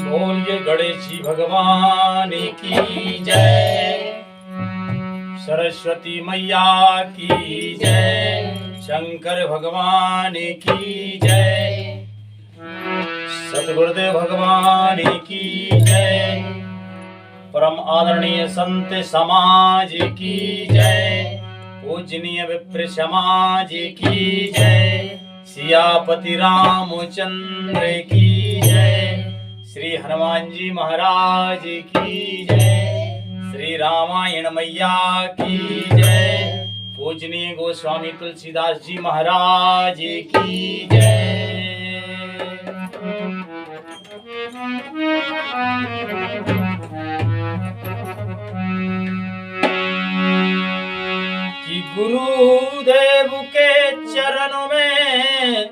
बोलिए गणेश जी भगवान की जय, सरस्वती मैया की जय, शंकर भगवान की जय, सतगुरुदेव भगवान की जय, परम आदरणीय संत समाज की जय, पूजनीय विप्र समाज की जय, सियापति रामचंद्र की जय, श्री हनुमान जी महाराज की जय, श्री रामायण मैया की जय, पूजनीय गोस्वामी तुलसीदास जी महाराज की जय। कि गुरुदेव के चरणों में,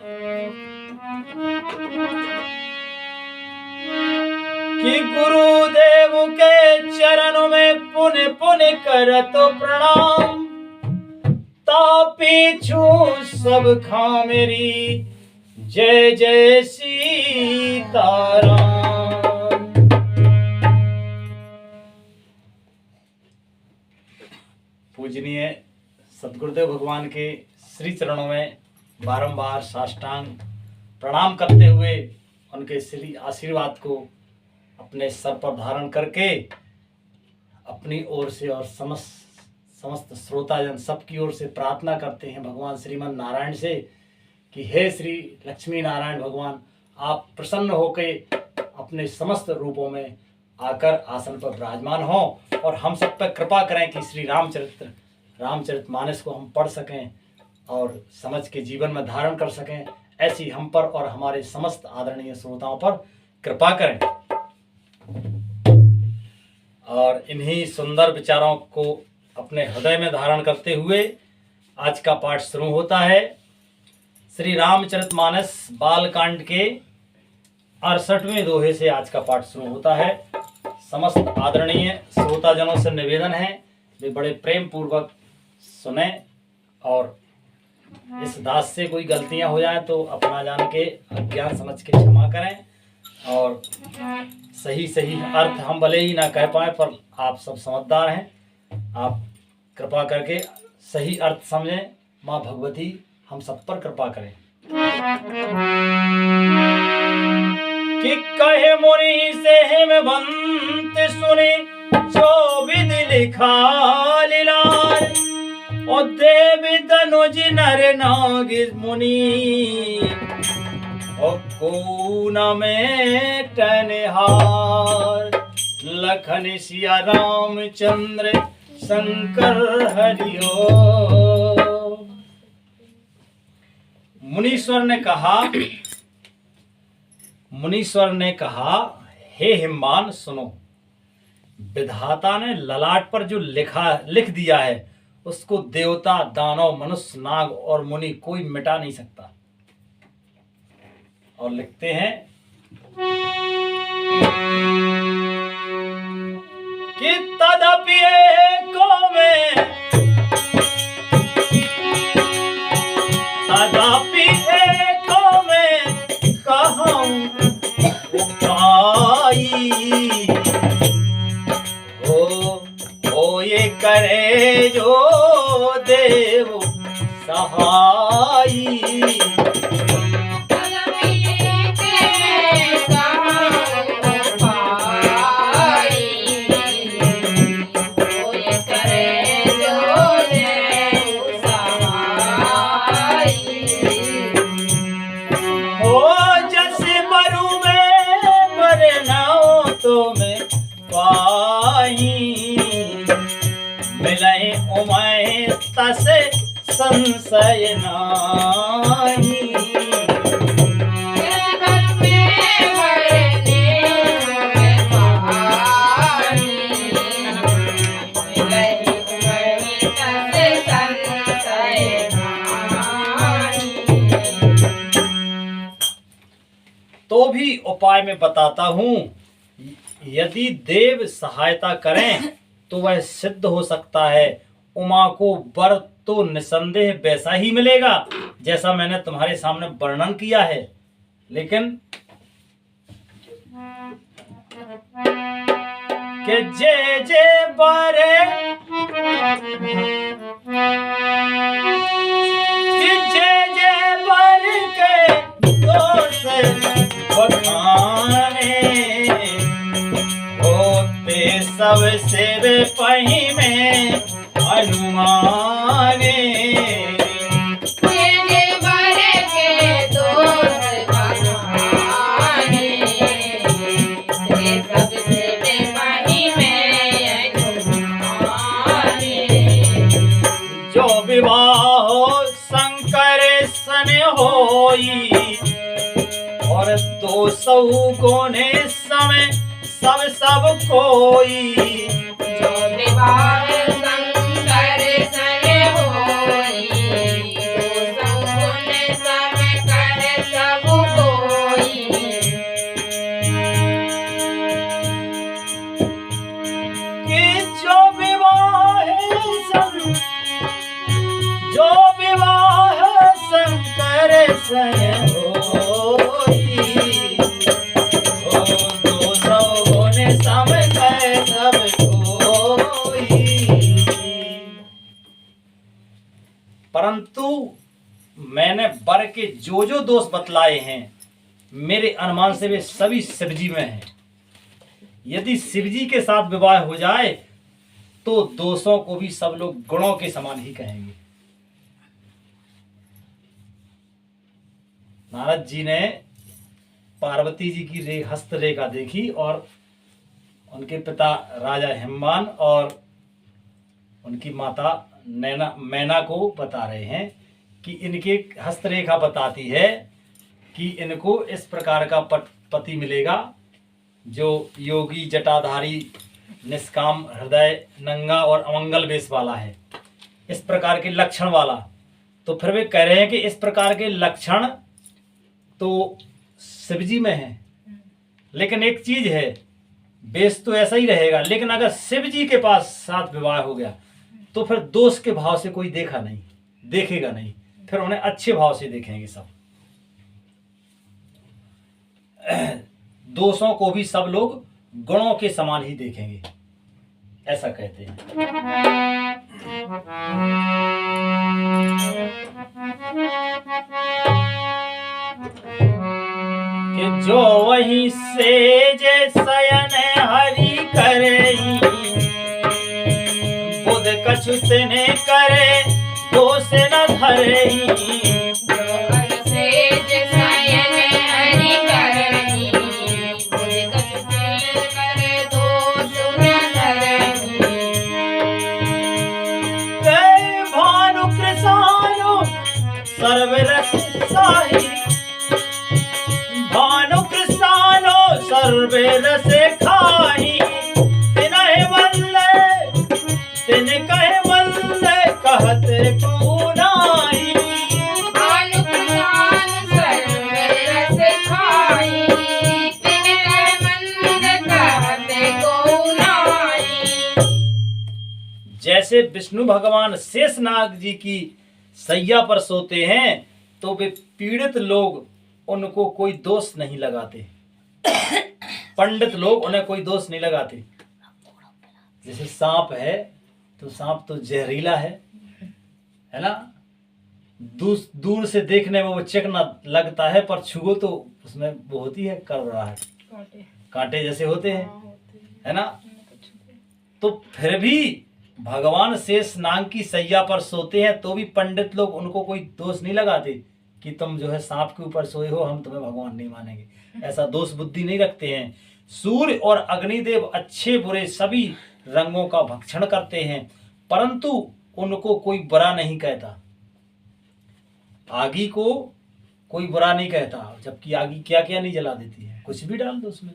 कि गुरुदेव के चरणों में पुण्य पुण्य करत प्रणाम, तापीछू सब खा मेरी जय जय सीताराम। पूजनीय सतगुरुदेव भगवान के श्री चरणों में बारंबार साष्टांग प्रणाम करते हुए उनके श्री आशीर्वाद को अपने सर पर धारण करके अपनी ओर से और समस्त श्रोताजन सबकी ओर से प्रार्थना करते हैं भगवान श्रीमन नारायण से कि हे श्री लक्ष्मी नारायण भगवान, आप प्रसन्न होकर अपने समस्त रूपों में आकर आसन पर विराजमान हो और हम सब पर कृपा करें कि श्री रामचरितमानस को हम पढ़ सकें और समझ के जीवन में धारण कर सकें। ऐसी हम पर और हमारे समस्त आदरणीय श्रोताओं पर कृपा करें। और इन्हीं सुंदर विचारों को अपने हृदय में धारण करते हुए आज का पाठ शुरू होता है। श्री रामचरितमानस बालकांड के 68वें दोहे से आज का पाठ शुरू होता है। समस्त आदरणीय श्रोताजनों से निवेदन है वे बड़े प्रेम पूर्वक सुने और इस दास से कोई गलतियां हो जाए तो अपना जान के अज्ञान समझ के क्षमा करें और सही अर्थ हम भले ही ना कह पाए पर आप सब समझदार हैं, आप कृपा करके सही अर्थ समझें। माँ भगवती हम सब पर कृपा करें। कि कहे मुनि से हिमवंत सुने जो विधि लिखा लीलार, और देवी तनुज नर नाग मुनि और कोन में टनहार, लखन सिया रामचंद्र शंकर हरिओ। मुनीश्वर ने कहा हे हिमवान सुनो, विधाता ने ललाट पर जो लिख दिया है उसको देवता दानव मनुष्य नाग और मुनि कोई मिटा नहीं सकता। और लिखते हैं कि तदपि एको में, तदपि एको में कहूं ओ ये करे जो देव सहाई। तसे संशय नाही, तो भी उपाय में बताता हूं, यदि देव सहायता करें तो वह सिद्ध हो सकता है। उमा को वर तो निसंदेह वैसा ही मिलेगा जैसा मैंने तुम्हारे सामने वर्णन किया है, लेकिन के जे जे बरे कि जे जे बर के दोष बखाने होते सब सिर पही में हनुमाने जो विवाह शंकर सन होई और 200 गोने समय सब कोई जो विवाह शंकर सन होई 200 गोने समय करे सब कोई कि जो विवाह शंकर सन होई ओ 200 गोने समय करे सब कोई। परंतु मैंने वर के जो दोष बतलाए हैं मेरे अनुमान से वे सभी शिवजी में हैं। यदि शिवजी के साथ विवाह हो जाए तो दोषों को भी सब लोग गुणों के समान ही कहेंगे। नारद जी ने पार्वती जी की हस्तरेखा देखी और उनके पिता राजा हिमवान और उनकी माता मैना को बता रहे हैं कि इनके हस्तरेखा बताती है कि इनको इस प्रकार का पति मिलेगा जो योगी जटाधारी निष्काम हृदय नंगा और अमंगल वेश वाला है, इस प्रकार के लक्षण वाला। तो फिर वे कह रहे हैं कि इस प्रकार के लक्षण तो शिवजी में है, लेकिन एक चीज है वेश तो ऐसा ही रहेगा, लेकिन अगर शिवजी के पास साथ विवाह हो गया तो फिर दोष के भाव से कोई देखेगा नहीं, फिर उन्हें अच्छे भाव से देखेंगे सब। दोषों को भी सब लोग गुणों के समान ही देखेंगे, ऐसा कहते हैं। कि जो वही से जे शयन हरि करई बुध कछु तिने करे दोष न धरई। सर्वरस साही भानु कृष्णानो सर्वरस खाही तिनहि वल्ले तिन कहे वल्ले कहत को नाही। भानु कृष्णान सर्वरस खाही तिन कहे वल्ले कहत को नाही। जैसे विष्णु भगवान शेषनाग जी की सैया पर सोते हैं तो वे पीड़ित लोग उनको कोई दोष नहीं लगाते, पंडित लोग उन्हें कोई दोष नहीं लगाते। जैसे सांप है तो सांप तो जहरीला है ना, दूर से देखने में वो चिकना लगता है पर छुओ तो उसमें वो होती है कड़वाहट, कांटे जैसे होते हैं, है ना। तो फिर भी भगवान शेष नाग की सैया पर सोते हैं तो भी पंडित लोग उनको कोई दोष नहीं लगाते कि तुम जो है सांप के ऊपर सोए हो, हम तुम्हें भगवान नहीं मानेंगे, ऐसा दोष बुद्धि नहीं रखते हैं। सूर्य और अग्निदेव अच्छे बुरे सभी रंगों का भक्षण करते हैं, परंतु उनको कोई बुरा नहीं कहता। आगी को कोई बुरा नहीं कहता, जबकि आगी क्या क्या नहीं जला देती है, कुछ भी डाल दो उसमें,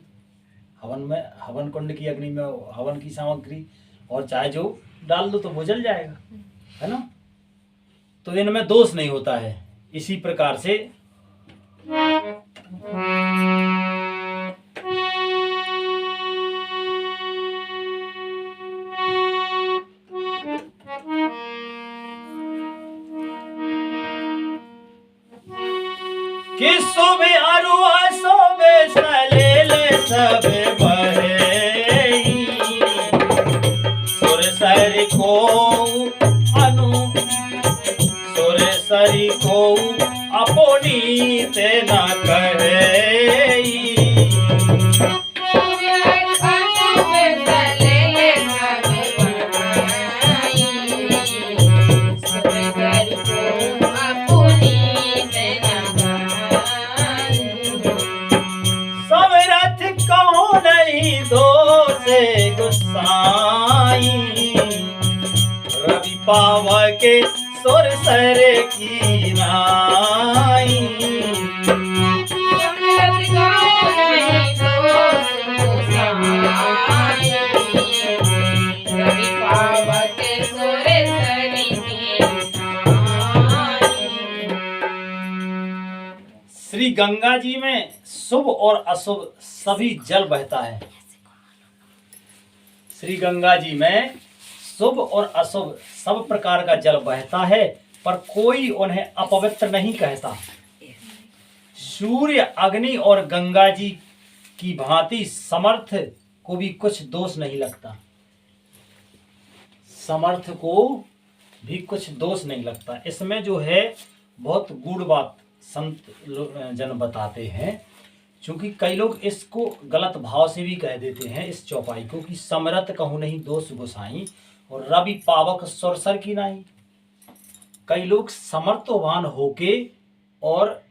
हवन कुंड की अग्नि में हवन की सामग्री और चाहे जो डाल दो तो वो जल जाएगा, है ना। तो इनमें दोष नहीं होता है। इसी प्रकार से कि सोबे अरुआ सोबे सलेले गोसाई, रवि पावके सुर सर की नाई। समरथ कहो नहीं दोष गोसाई, रवि पावके सुर सर की नाई। श्री गंगा जी में शुभ और अशुभ सभी जल बहता है। श्री गंगा जी में शुभ और अशुभ सब प्रकार का जल बहता है, पर कोई उन्हें अपवित्र नहीं कहता। सूर्य, अग्नि और गंगा जी की भांति समर्थ को भी कुछ दोष नहीं लगता। समर्थ को भी कुछ दोष नहीं लगता। इसमें जो है बहुत गूढ़ बात संत जन बताते हैं, क्योंकि कई लोग इसको गलत भाव से भी कह देते हैं इस चौपाई को कि समरथ कहूँ नहीं दोष गोसाई और रवि पावक सुरसर की नाई। कई लोग समर्थवान होके और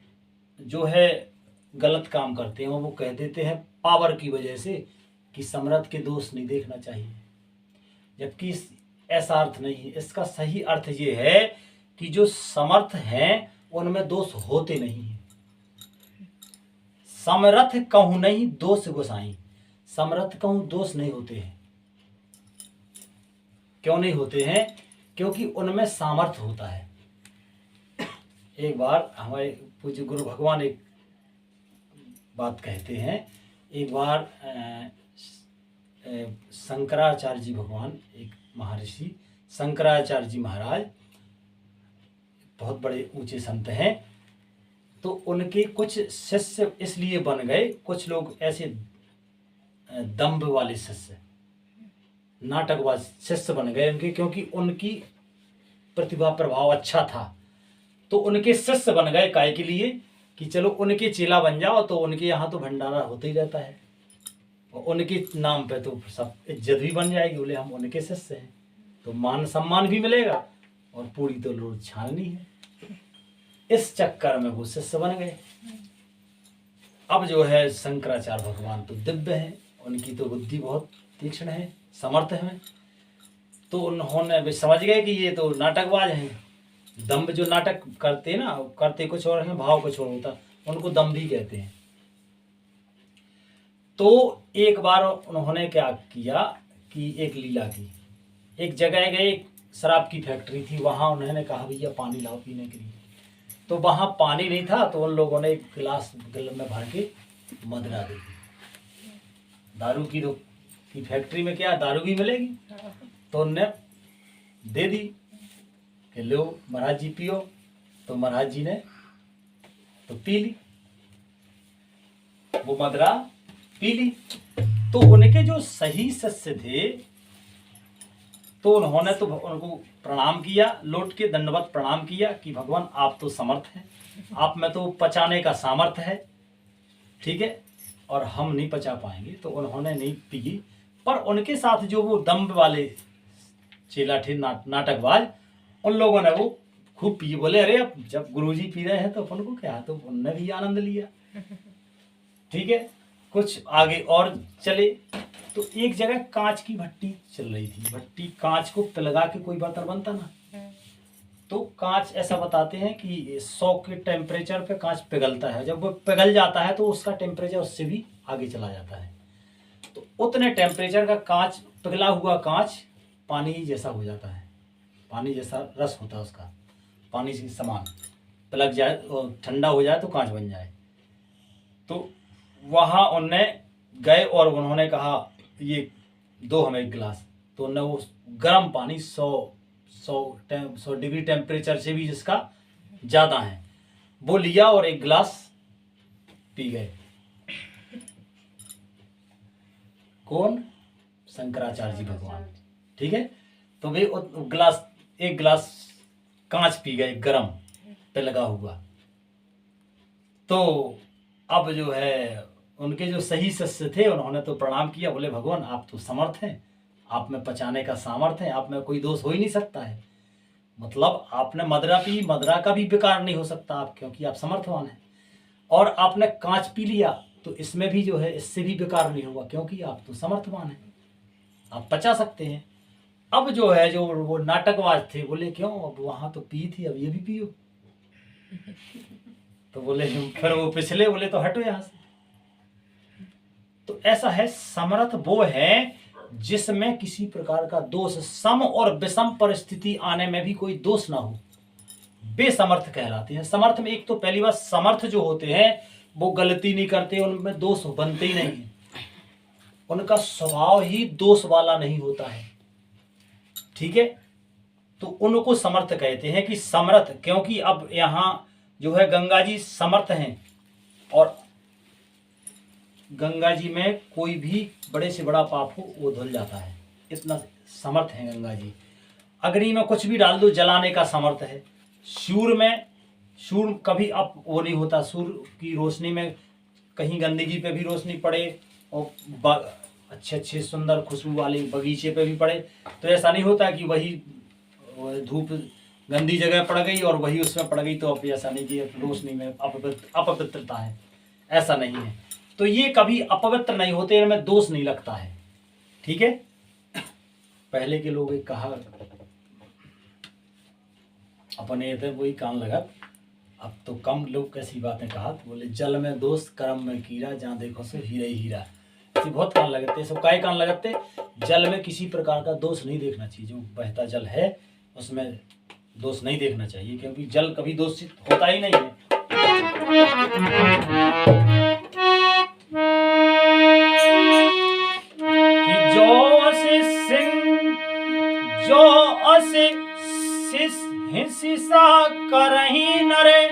जो है गलत काम करते हैं, वो कह देते हैं पावर की वजह से कि समर्थ के दोष नहीं देखना चाहिए, जबकि ऐसा अर्थ नहीं है। इसका सही अर्थ ये है कि जो समर्थ हैं उनमें दोष होते नहीं हैं। समरथ कहूँ नहीं दोष गोसाई, समरथ कहूँ दोष नहीं होते हैं। क्यों नहीं होते हैं? क्योंकि उनमें सामर्थ्य होता है। एक बार हमारे पूज्य गुरु भगवान एक बात कहते हैं। एक बार शंकराचार्य जी भगवान, एक महर्षि शंकराचार्य जी महाराज बहुत बड़े ऊंचे संत हैं, तो उनके कुछ शिष्य इसलिए बन गए, कुछ लोग ऐसे दंभ वाले शिष्य, नाटकबाज शिष्य बन गए उनके, क्योंकि उनकी प्रतिभा प्रभाव अच्छा था, तो उनके शिष्य बन गए। काय के लिए? कि चलो उनके चेला बन जाओ, तो उनके यहाँ तो भंडारा होता ही रहता है और उनके नाम पे तो सब इज्जत भी बन जाएगी। बोले हम उनके शिष्य हैं तो मान सम्मान भी मिलेगा और पूरी तो लोग छाननी है। इस चक्कर में वो शिष्य बन गए। अब जो है शंकराचार्य भगवान तो दिव्य हैं, उनकी तो बुद्धि बहुत तीक्ष्ण है, समर्थ है, तो उन्होंने भी समझ गए कि ये तो नाटकबाज हैं। दम्भ जो नाटक करते ना, करते कुछ और हैं, भाव कुछ और होता, उनको दम्भ भी कहते हैं। तो एक बार उन्होंने क्या किया कि एक लीला की, एक जगह गए, शराब की फैक्ट्री थी, वहां उन्होंने कहा भैया पानी लाओ पीने के लिए। तो वहां पानी नहीं था, तो उन लोगों ने एक गिलास में भर के मदरा दे दी। दारू की फैक्ट्री में क्या दारू भी मिलेगी, तो उनने दे दी कि लो महाराज जी पियो। तो महाराज जी ने तो पी ली, वो मदरा पी ली। तो उनके जो सही शिष्य थे, तो उन्होंने तो उनको प्रणाम किया, लौट के दंडवत प्रणाम किया कि भगवान आप तो समर्थ हैं, आप में तो पचाने का सामर्थ्य है, ठीक है, और हम नहीं पचा पाएंगे। तो उन्होंने नहीं पी, पर उनके साथ जो वो दम्भ वाले चेला थे, नाटकबाज, उन लोगों ने वो खूब पी। बोले अरे अब जब गुरुजी पी रहे हैं तो अपन को क्या, तो उनने भी आनंद लिया, ठीक है। कुछ आगे और चले तो एक जगह कांच की भट्टी चल रही थी। भट्टी कांच को पिलगा के कोई बर्तन बनता ना, तो कांच ऐसा बताते हैं कि 100 के टेम्परेचर पे कांच पिघलता है। जब वो पिघल जाता है तो उसका टेम्परेचर उससे भी आगे चला जाता है। तो उतने टेम्परेचर का कांच, पिघला हुआ कांच पानी जैसा हो जाता है, पानी जैसा रस होता है उसका, पानी से समान पिलक जाए और ठंडा हो जाए तो कांच बन जाए। तो वहाँ उनने गए और उन्होंने कहा ये दो हमें एक गिलास। तो उन्होंने वो गर्म पानी 100 डिग्री टेम्परेचर से भी जिसका ज़्यादा है वो लिया और एक गिलास पी गए। कौन? शंकराचार्य जी भगवान, ठीक है। तो वे एक गिलास कांच पी गए गर्म पे लगा हुआ। तो अब जो है उनके जो सही शिष्य थे उन्होंने तो प्रणाम किया, बोले भगवान आप तो समर्थ हैं, आप में पचाने का सामर्थ्य है, आप में कोई दोष हो ही नहीं सकता है। मतलब आपने मदरा पी, मदरा का भी विकार नहीं हो सकता आप, क्योंकि आप समर्थवान हैं। और आपने कांच पी लिया तो इसमें भी जो है इससे भी विकार नहीं होगा, क्योंकि आप तो समर्थवान हैं। आप पचा सकते हैं। अब जो है जो वो नाटकबाज थे बोले क्यों, अब वहां तो पी थी, अब ये भी पियो। तो बोले फिर वो पिछले बोले तो हटो यहां से। तो ऐसा है, समर्थ वो है जिसमें किसी प्रकार का दोष, सम और विषम परिस्थिति आने में भी कोई दोष ना हो, वे समर्थ कहलाते हैं। समर्थ में एक तो पहली बात, समर्थ जो होते हैं वो गलती नहीं करते, उनमें दोष बनते ही नहीं है, उनका स्वभाव ही दोष वाला नहीं होता है। ठीक है, तो उनको समर्थ कहते हैं कि समर्थ, क्योंकि अब यहां जो है गंगा जी समर्थ हैं, और गंगा जी में कोई भी बड़े से बड़ा पाप हो वो धुल जाता है, इतना समर्थ है गंगा जी। अग्नि में कुछ भी डाल दो जलाने का समर्थ है। सूर्य कभी अब वो नहीं होता, सूर्य की रोशनी में कहीं गंदगी पे भी रोशनी पड़े और अच्छे सुंदर खुशबू वाले बगीचे पे भी पड़े तो ऐसा नहीं होता कि वही धूप गंदी जगह पड़ गई और वही उसमें पड़ गई, तो अब ऐसा नहीं कि रोशनी में अपवित्रता है, ऐसा नहीं है। तो ये कभी अपवित्र नहीं होते, इनमें दोष नहीं लगता है। ठीक है, पहले के लोग एक कहा अपने थे वही कान लगा, अब तो कम लोग कैसी बातें कहा, तो बोले जल में दोष कर्म में कीड़ा, जहाँ देखो सो हीरा ही हीरा। ऐसी बहुत कान लगाते, सब काय कान लगाते। जल में किसी प्रकार का दोष नहीं देखना चाहिए, जो बहता जल है उसमें दोष नहीं देखना चाहिए, क्योंकि जल कभी दोषित होता ही नहीं है। कि जो असे हिंसा करही नरे,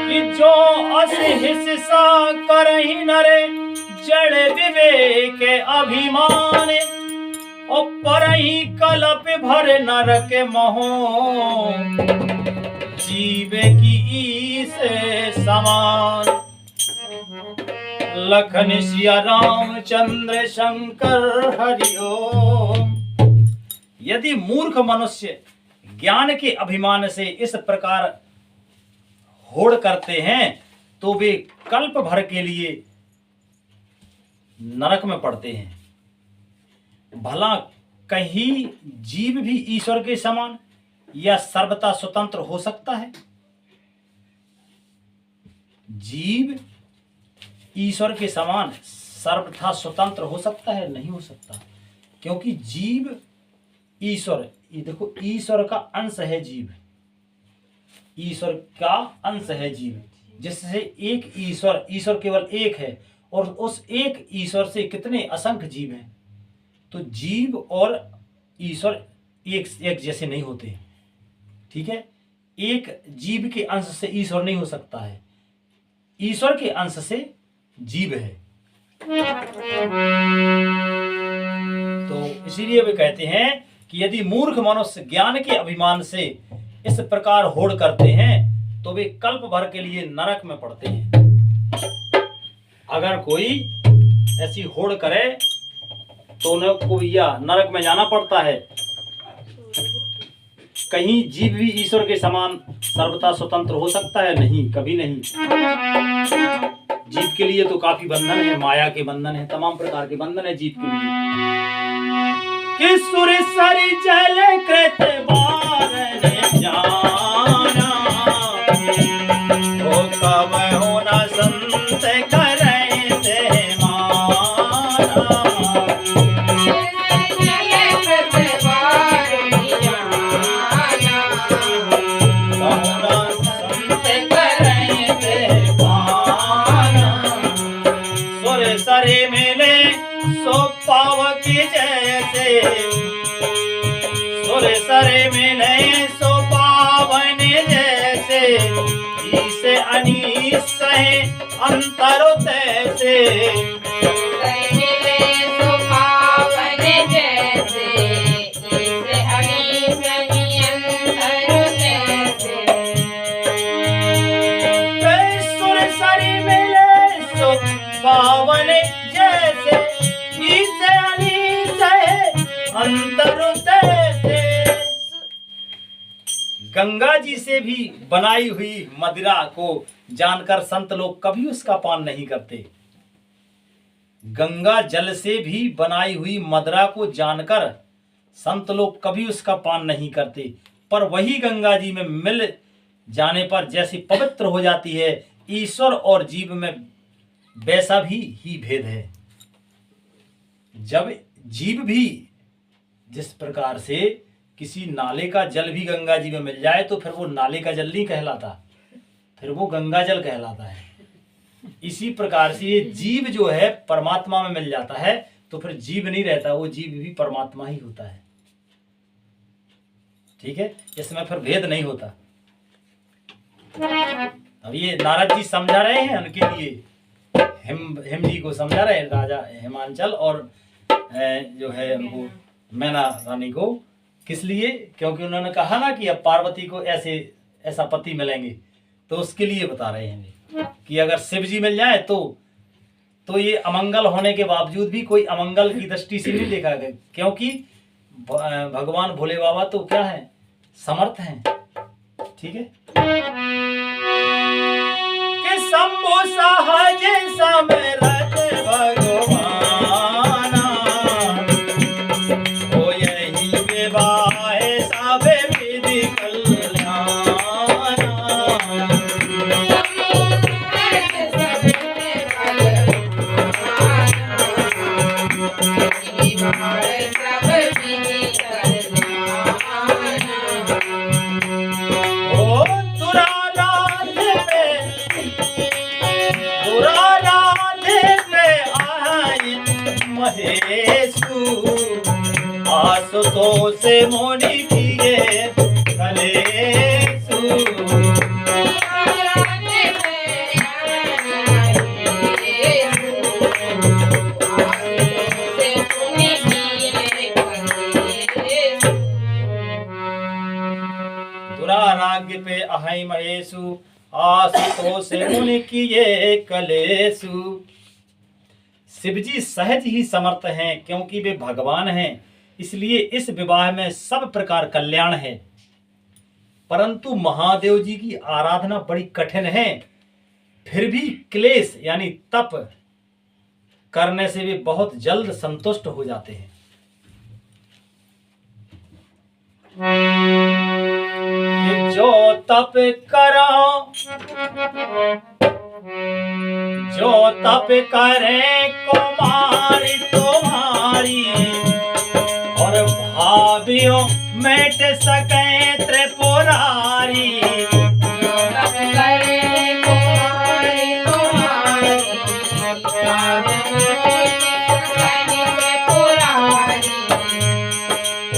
कि जो असे हिंसा करही नरे, जड़ विवेक अभिमान, और परही कलप भर नरक मोह, जीव की ईस समान। लखन सिया रामचंद्र शंकर हरि ओम। यदि मूर्ख मनुष्य ज्ञान के अभिमान से इस प्रकार होड़ करते हैं तो वे कल्प भर के लिए नरक में पड़ते हैं। भला कहीं जीव भी ईश्वर के समान या सर्वथा स्वतंत्र हो सकता है? जीव ईश्वर के समान सर्वथा स्वतंत्र हो सकता है? नहीं हो सकता, क्योंकि जीव ईश्वर, ये देखो ईश्वर का अंश है जीव, ईश्वर का अंश है जीव, जिससे एक ईश्वर केवल एक है, और उस एक ईश्वर से कितने असंख्य जीव हैं। तो जीव और ईश्वर एक जैसे नहीं होते। ठीक है, एक जीव के अंश से ईश्वर नहीं हो सकता है, ईश्वर के अंश से जीव है। तो इसीलिए वे कहते हैं कि यदि मूर्ख मनुष्य ज्ञान के अभिमान से इस प्रकार होड़ करते हैं तो वे कल्प भर के लिए नरक में पड़ते हैं। अगर कोई ऐसी होड़ करे तो उनको या नरक में जाना पड़ता है। कहीं जीव भी ईश्वर के समान सर्वथा स्वतंत्र हो सकता है? नहीं, कभी नहीं। जीव के लिए तो काफी बंधन है, माया के बंधन है, तमाम प्रकार के बंधन है जीव के लिए। कि सुर सरी जल कृत बार जाना, हो कब हो न संत करे ते माना। सुर सरे मिले सो पाव की जैसे, सुर सरे मिले सो पावन जैसे, इसे अनीस है अंतर तैसे। मिले सो पावन जैसे, इसे अनीस ही अंतर तैसे। सुर सरी मिले सो पावन जैसे, इसे अनीस है अंतर तैसे। गंगा जी से भी बनाई हुई मदिरा को जानकर संत लोग कभी उसका पान नहीं करते। गंगा जल से भी बनाई हुई मदिरा को जानकर संत लोग कभी उसका पान नहीं करते, पर वही गंगा जी में मिल जाने पर जैसी पवित्र हो जाती है, ईश्वर और जीव में वैसा भी ही भेद है। जब जीव भी जिस प्रकार से किसी नाले का जल भी गंगा जी में मिल जाए तो फिर वो नाले का जल नहीं कहलाता, फिर वो गंगा जल कहलाता है। इसी प्रकार से ये जीव जो है परमात्मा में मिल जाता है तो फिर जीव नहीं रहता, वो जीव भी परमात्मा ही होता है। ठीक है, इसमें फिर भेद नहीं होता। अब ये नारद जी समझा रहे हैं उनके लिए, हिम जी को समझा रहे हैं, राजा हिमांचल और जो है वो मैना रानी को। किस लिए? क्योंकि उन्होंने कहा ना कि अब पार्वती को ऐसा पति मिलेंगे, तो उसके लिए बता रहे हैं कि अगर शिव जी मिल जाए तो ये अमंगल होने के बावजूद भी कोई अमंगल की दृष्टि से नहीं देखा गया, क्योंकि भगवान भोले बाबा तो क्या है, समर्थ हैं। ठीक है, कि शंभु सहज समरथ भगवान, ओ यही विवाह सब विधि कल्याण। आसुतोष से मोनी किए कलेसु, दुराराग्य पे अहै महेशु, आसुतोष से मुनि किए कलेसु। शिवजी सहज ही समर्थ हैं, क्योंकि वे भगवान हैं, इसलिए इस विवाह में सब प्रकार कल्याण है। परंतु महादेव जी की आराधना बड़ी कठिन है, फिर भी क्लेश यानी तप करने से वे बहुत जल्द संतुष्ट हो जाते हैं। जो तप करो, जो तप करे कुमारी तुम्हारी, और भावियों मिट सके त्रिपुरारी।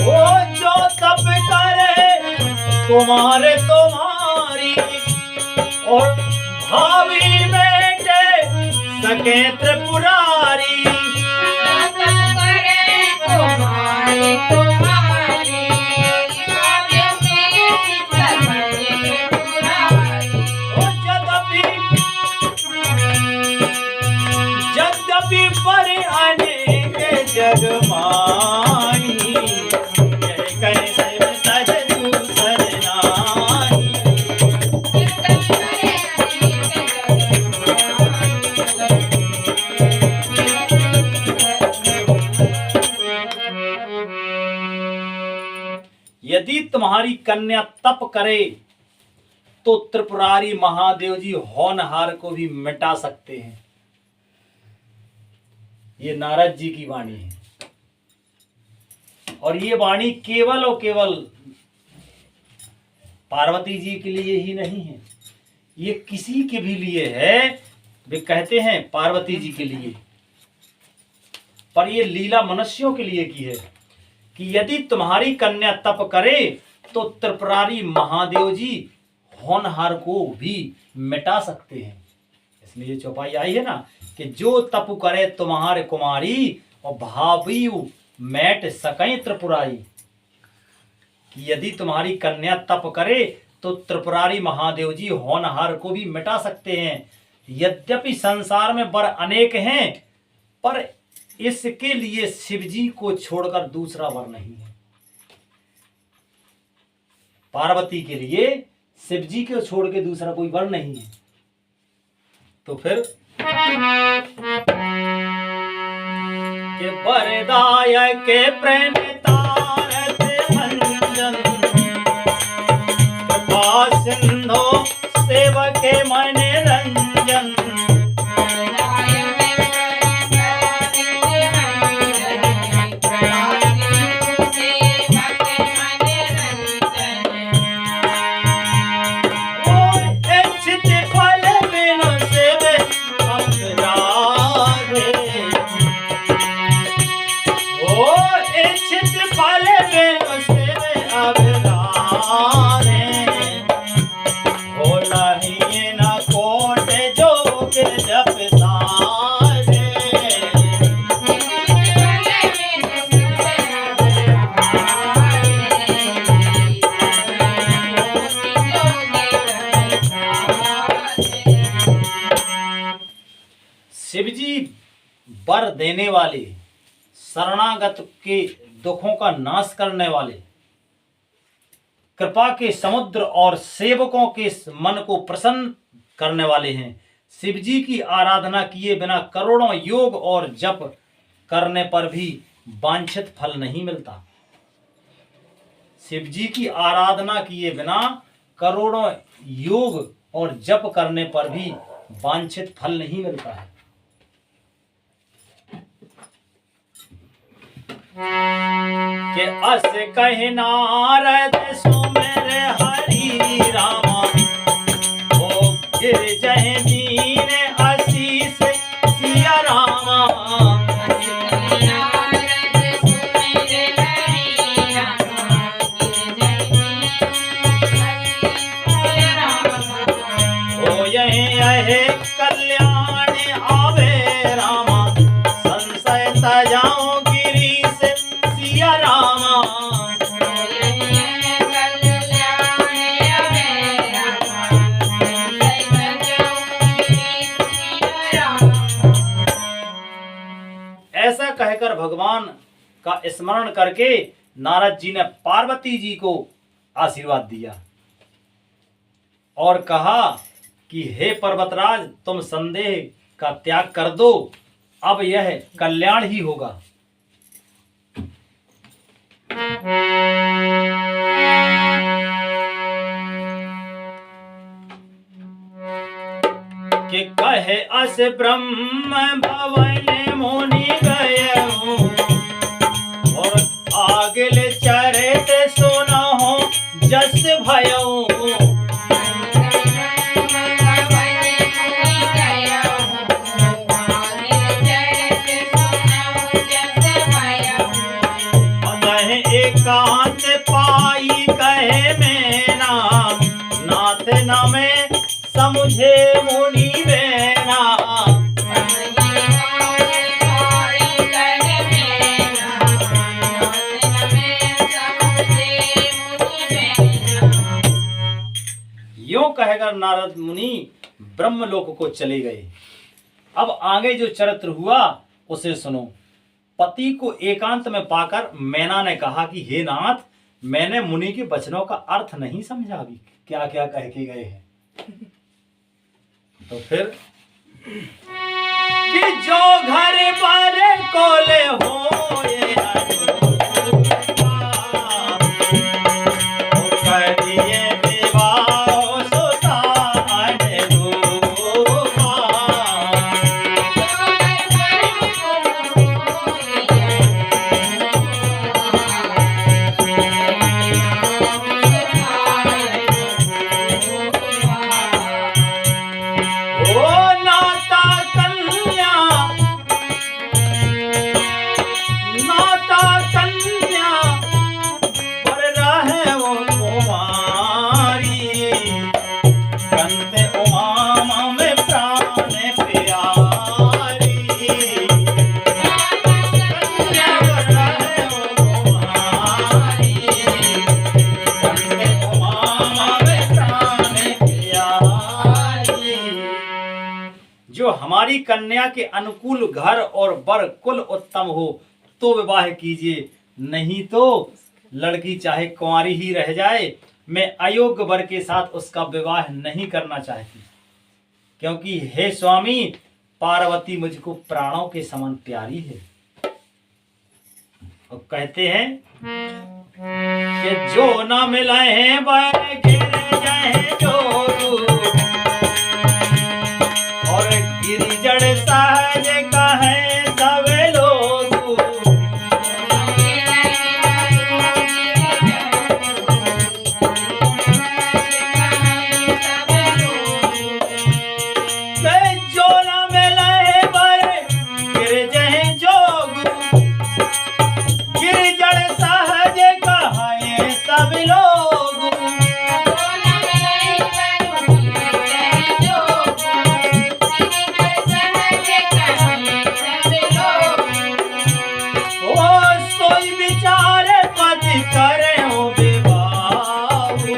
ओ जो तप करे कुमार तुम्हारी, और भावी बेटे सके त्रिपुरारी। जगदपि पर अनेक जगमाई, कैसे सजदू सजनाई। यदि तुम्हारी कन्या तप करे तो त्रिपुरारी महादेव जी होनहार को भी मिटा सकते हैं। ये नारद जी की वाणी है, और ये वाणी केवल और केवल पार्वती जी के लिए ही नहीं है, ये किसी के भी लिए है। वे कहते हैं पार्वती जी के लिए, पर ये लीला मनुष्यों के लिए की है कि यदि तुम्हारी कन्या तप करे तो त्रिपुरारी महादेव जी होनहार को भी मिटा सकते हैं। इसलिए चौपाई आई है ना कि जो तप करे तुम्हारे कुमारी, और भावी मैट सकै त्रिपुरारी। कि यदि तुम्हारी कन्या तप करे तो त्रिपुरारी महादेव जी होनहार को भी मिटा सकते हैं। यद्यपि संसार में वर अनेक हैं, पर इसके लिए शिवजी को छोड़कर दूसरा वर नहीं है। पार्वती के लिए शिवजी को छोड़ के दूसरा कोई वर नहीं है। तो फिर के वरदाय के प्रणतारत भंजन कृपा सिंधु सेवक मन रंजन शिवजी वर देने वाले, शरणागत के दुखों का नाश करने वाले, कृपा के समुद्र और सेवकों के मन को प्रसन्न करने वाले हैं। शिवजी की आराधना किए बिना करोड़ों योग और जप करने पर भी वांछित फल नहीं मिलता। शिवजी की आराधना किए बिना करोड़ों योग और जप करने पर भी वांछित फल नहीं मिलता है। के अस कह नारद सुमेर हरि रामा ओ गिर जय दीन आशीष सिया रामा ओ यही कल्याण आवे रामा संशय तजाओ ऐसा कहकर भगवान का स्मरण करके नारद जी ने पार्वती जी को आशीर्वाद दिया और कहा कि हे पर्वतराज, तुम संदेह का त्याग कर दो, अब यह कल्याण ही होगा। कि कहे अस ब्रह्म भवन मुनि गए और आगल चरित सुना हो जस भयो एकांत पाई कहे मैना नाथ न में समुझे मुनि बेना यूं कहकर नारद मुनि ब्रह्मलोक को चले गए। अब आगे जो चरित्र हुआ उसे सुनो। पति को एकांत में पाकर मैना ने कहा कि हे नाथ, मैंने मुनि के वचनों का अर्थ नहीं समझा, अभी क्या क्या कह के गए हैं। तो फिर कि जो घर पर कोले हो ये हमारी कन्या के अनुकूल घर और वर कुल उत्तम हो तो विवाह कीजिए, नहीं तो लड़की चाहे कुंवारी ही रह जाए, मैं अयोग्य वर के साथ उसका विवाह नहीं करना चाहती, क्योंकि हे स्वामी, पार्वती मुझको प्राणों के समान प्यारी है। और कहते हैं कि जो न मिले हैं वह गिर जाए जोगू, और गिरिजड़ सहज कहे सब लोगू। जो न मिले वह गिर जाए जोगू, गिरिजड़ सहज कहे सब लोगू। ओ सोई विचारे पति करे हो विवाहु,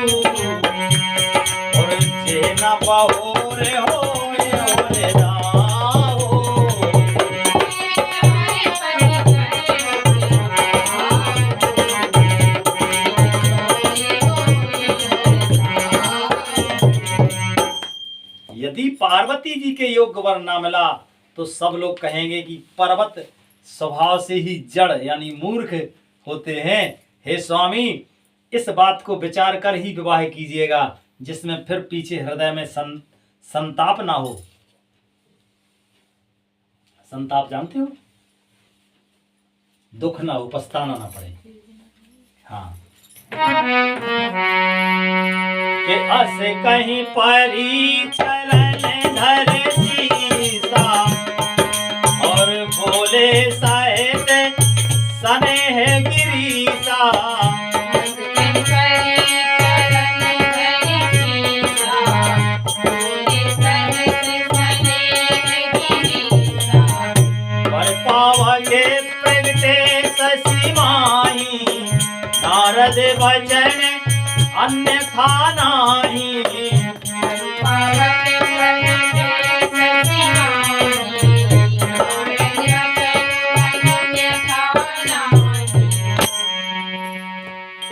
और जे न बहुरे हो रे दाहो। यदि पार्वती जी के योग्य वर ना मिला तो सब लोग कहेंगे कि पर्वत स्वभाव से ही जड़ यानी मूर्ख होते हैं। हे स्वामी, इस बात को विचार कर ही विवाह कीजिएगा, जिसमें फिर पीछे हृदय में संताप ना हो। संताप जानते हो? दुख ना हो, पछताना ना पड़े। हाँ, कि अस कहीं परी चलन धर सीसा, और बोले साहित स्नेह गिरीसा। पर पावगे प्रगटे शशि माही, नारद वचन अन्यथा नाही।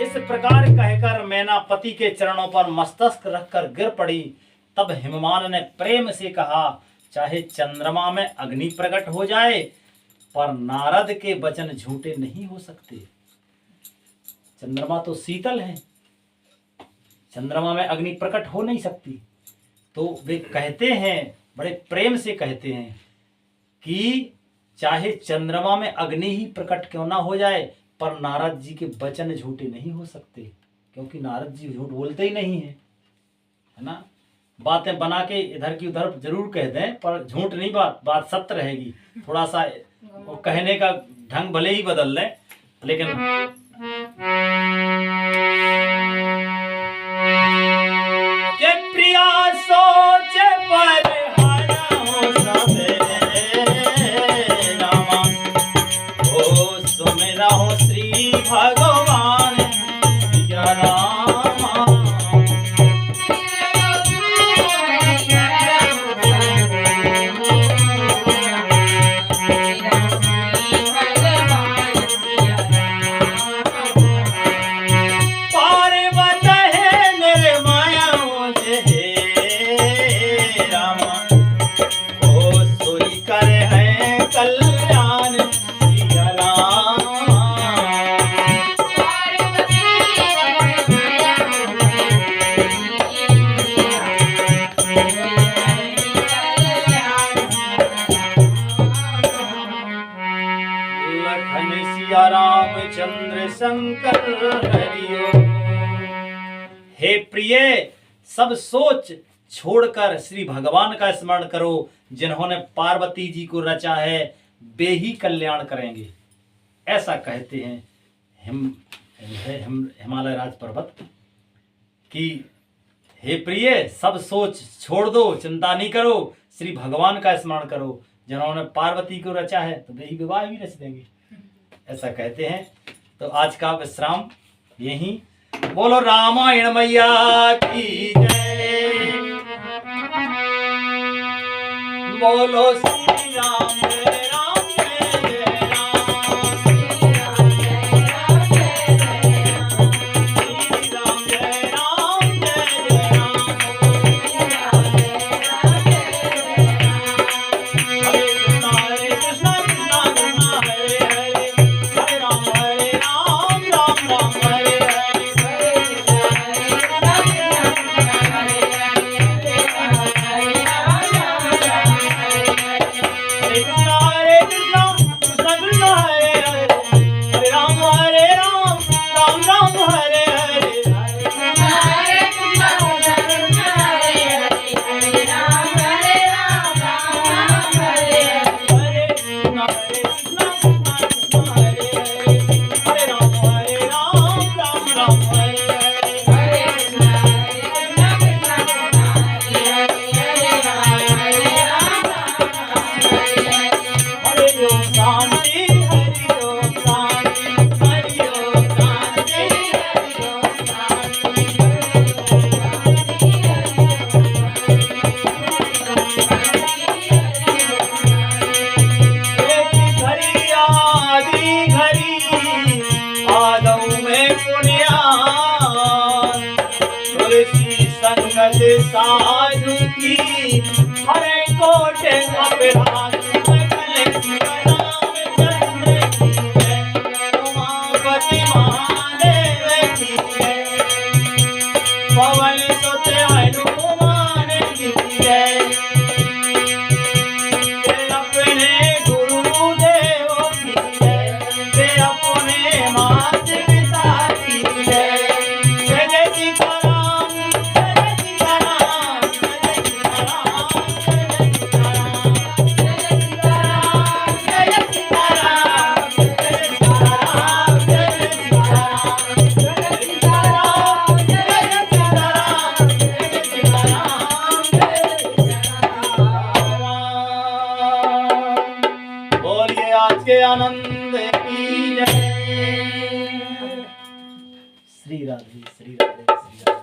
इस प्रकार कहकर मैना पति के चरणों पर मस्तक रखकर गिर पड़ी। तब हिममान ने प्रेम से कहा, चाहे चंद्रमा में अग्नि प्रकट हो जाए, पर नारद के वचन झूठे नहीं हो सकते। चंद्रमा तो शीतल है, चंद्रमा में अग्नि प्रकट हो नहीं सकती। तो वे कहते हैं, बड़े प्रेम से कहते हैं कि चाहे चंद्रमा में अग्नि ही प्रकट क्यों ना हो जाए, पर नारद जी के वचन झूठे नहीं हो सकते, क्योंकि नारद जी झूठ बोलते ही नहीं है, है ना। बातें बना के इधर की उधर जरूर कह दें, पर झूठ नहीं, बात सत्य रहेगी। थोड़ा सा वो कहने का ढंग भले ही बदल लें, लेकिन के प्रिया सोच पर हरहु सबे रामा, ओ सुमिरहु श्री भगवान सिया रामा। पार्वत है निर्माया हे रामा, ओ सोई कर है कल्याण सिया रामा। लखन सिया रामचंद्र शंकर हरिओ। हे प्रिय, सब सोच छोड़कर श्री भगवान का स्मरण करो, जिन्होंने पार्वती जी को रचा है, वे ही कल्याण करेंगे। ऐसा कहते हैं हिमालय राज पर्वत कि हे प्रिय, सब सोच छोड़ दो, चिंता नहीं करो, श्री भगवान का स्मरण करो, जिन्होंने पार्वती को रचा है, तो वे ही विवाह भी रच देंगे। ऐसा कहते हैं। तो आज का विश्राम यहीं। बोलो रामायण मैया की जय, बोलो श्री राम जय राम जय जय राम, श्री राम जय राम जय जय राम, श्री राम जय राम जय जय राम, श्री राम जय राम जय जय राम। हरे कृष्णा कृष्णा कृष्णा हरे हरे, हरे राम साधु की हरे कोटे अपराध सकल राम चंद्र की जय उमापति महादेव की जय पवन सुत हनुमान की जय अपने गुरुदेव की जय अपने मात पिता की जय जय जय सीताराम जय सीताराम जय सीताराम जय सीताराम जय सीताराम जय सीताराम जय सीताराम जय सीताराम जय सीताराम जय सीताराम बोलिए आज के आनंद की जय श्री राधे श्री राधे श्री राधे।